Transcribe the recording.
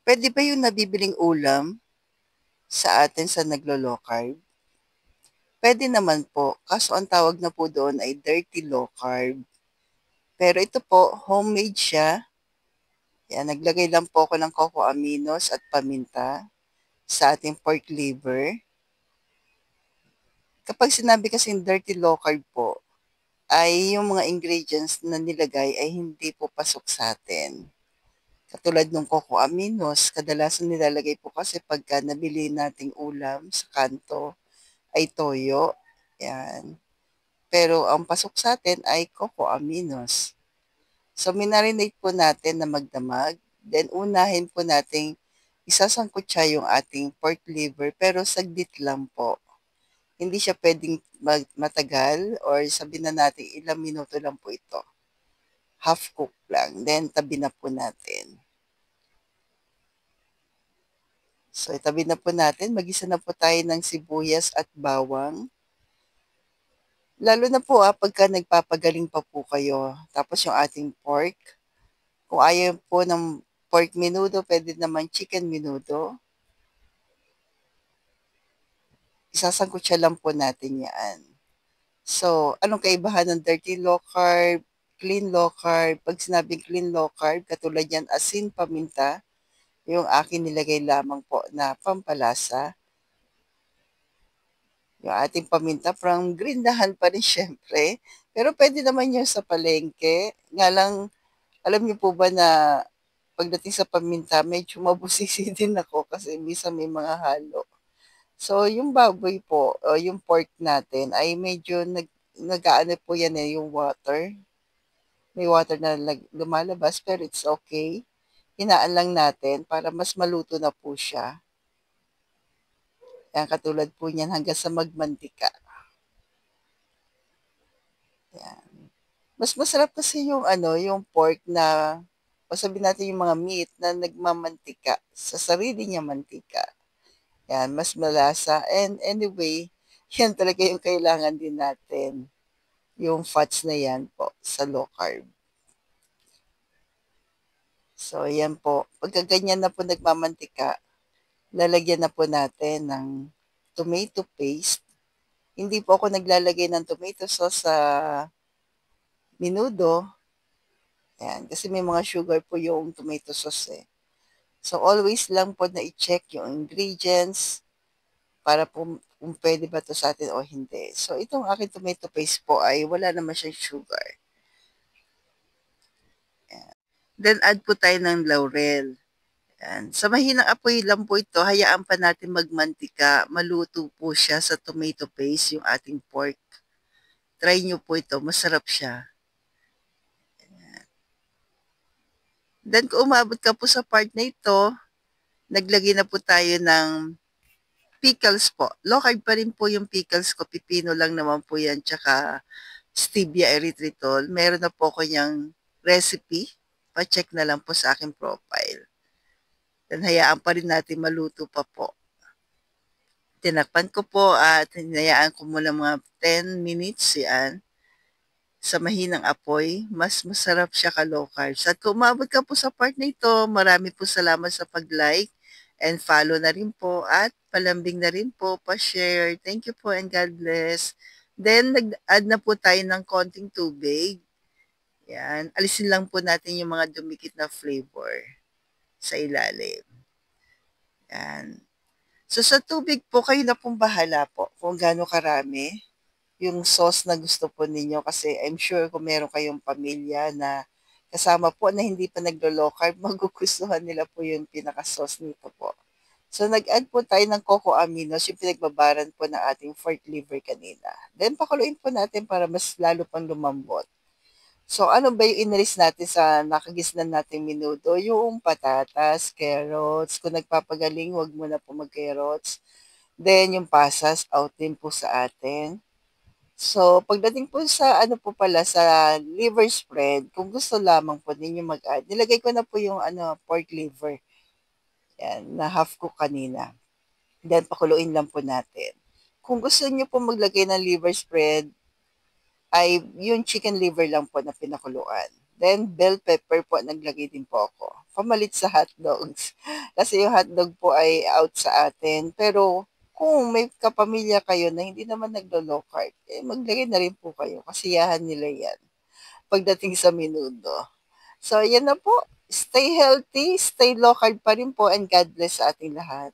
Puwede ba yung nabibiling ulam sa atin sa naglo-low carb? Puwede naman po, kaso ang tawag na po doon ay dirty low carb. Pero ito po, homemade siya. Yan, naglagay lang po ako ng cocoa aminos at paminta sa ating pork liver. Kapag sinabi kasing dirty low carb po, ay yung mga ingredients na nilagay ay hindi po pasok sa atin. Katulad ng cocoa aminos, kadalasan nilalagay po kasi pagka nabili nating ulam sa kanto ay toyo. Yan. Pero ang pasok sa atin ay cocoa aminos. So, minarinate po natin na magdamag. Then, unahin po nating isasangkot siya yung ating pork liver pero saglit lang po. Hindi siya pwedeng matagal or sabihin na natin ilang minuto lang po ito. Half cook lang. Then, tabi na po natin. So, itabi na po natin. Magisa na po tayo ng sibuyas at bawang. Lalo na po pagka nagpapagaling pa po kayo. Tapos yung ating pork. Kung ayaw po ng pork menudo, pwede naman chicken menudo. Isasangkot siya lang po natin yan. So, anong kaibahan ng dirty low carb, clean low carb? Pag sinabing clean low carb, katulad yan asin, paminta, yung akin nilagay lamang po na pampalasa. Yung ating paminta from grindahan pa rin syempre. Pero pwede naman yun sa palengke. Nga lang, alam niyo po ba na pagdating sa paminta, medyo mabusisi din ako kasi minsan may mga halo. So, yung baboy po, o yung pork natin, ay medyo nag-aano po yan yung water. May water na lumalabas, pero it's okay. Hinaan lang natin para mas maluto na po siya. Yan, katulad po niyan hanggang sa magmantika. Yan. Mas masarap kasi yung yung pork na o sabihin natin yung mga meat na nagmamantika sa sarili niya mantika. Yan, mas malasa. And anyway, yan talaga yung kailangan din natin. Yung fats na yan po sa low carb. So, yan po. Pagka ganyan na po nagmamantika, lalagyan na po natin ng tomato paste. Hindi po ako naglalagay ng tomato sauce sa menudo. Yan, kasi may mga sugar po yung tomato sauce eh. So, always lang po na i-check yung ingredients para po kung pwede ba to sa atin o hindi. So, itong aking tomato paste po ay wala naman siyang sugar. Ayan. Then, add po tayo ng laurel. Ayan. Sa mahinang apoy lang po ito, hayaan pa natin magmantika. Maluto po siya sa tomato paste, yung ating pork. Try nyo po ito, masarap siya. Then, kung umabot ka po sa part na ito, naglagay na po tayo ng pickles po. Low carb pa rin po yung pickles ko. Pipino lang naman po yan. Tsaka stevia erythritol. Meron na po ko niyang recipe. Pa-check na lang po sa aking profile. Then hayaan pa rin natin maluto pa po. Tinakpan ko po at hinayaan ko muna mga 10 minutes yan sa mahinang apoy. Mas masarap siya ka low carbs. At kung umabot ka po sa part na ito, marami po salamat sa pag-like and follow na rin po at palambing na rin po, pa-share. Thank you po and God bless. Then, nag-add na po tayo ng konting tubig. Yan. Alisin lang po natin yung mga dumikit na flavor sa ilalim. Yan. So, sa tubig po, kayo na pong bahala po kung gaano karami yung sauce na gusto po ninyo kasi I'm sure kung meron kayong pamilya na kasama po na hindi pa naglo-low carb, magugustuhan nila po yung pinaka-sauce nito po. So, nag-add po tayo ng cocoa aminos, yung pinagbabaran po ng ating pork liver kanina. Then, pakuluin po natin para mas lalo pang lumambot. So, ano ba yung inalis natin sa nakagisnan nating menudo? Yung patatas, carrots. Kung nagpapagaling, wag mo na po mag-carrots. Then, yung pasas, out din po sa atin. So, pagdating po sa ano po pala, sa liver spread, kung gusto lamang po ninyo mag-add, nilagay ko na po yung pork liver. Yan, na half cook kanina. Then, pakuluin lang po natin. Kung gusto niyo po maglagay ng liver spread, ay yung chicken liver lang po na pinakuluan. Then, bell pepper po, naglagay din po ako. Pamalit sa hotdogs. Kasi yung hotdog po ay out sa atin. Pero kung may kapamilya kayo na hindi naman naglo-low carb, maglagay na rin po kayo. Kasiyahan nila yan pagdating sa menudo. So, yan na po. Stay healthy, stay low carb pa rin po, and God bless sa ating lahat.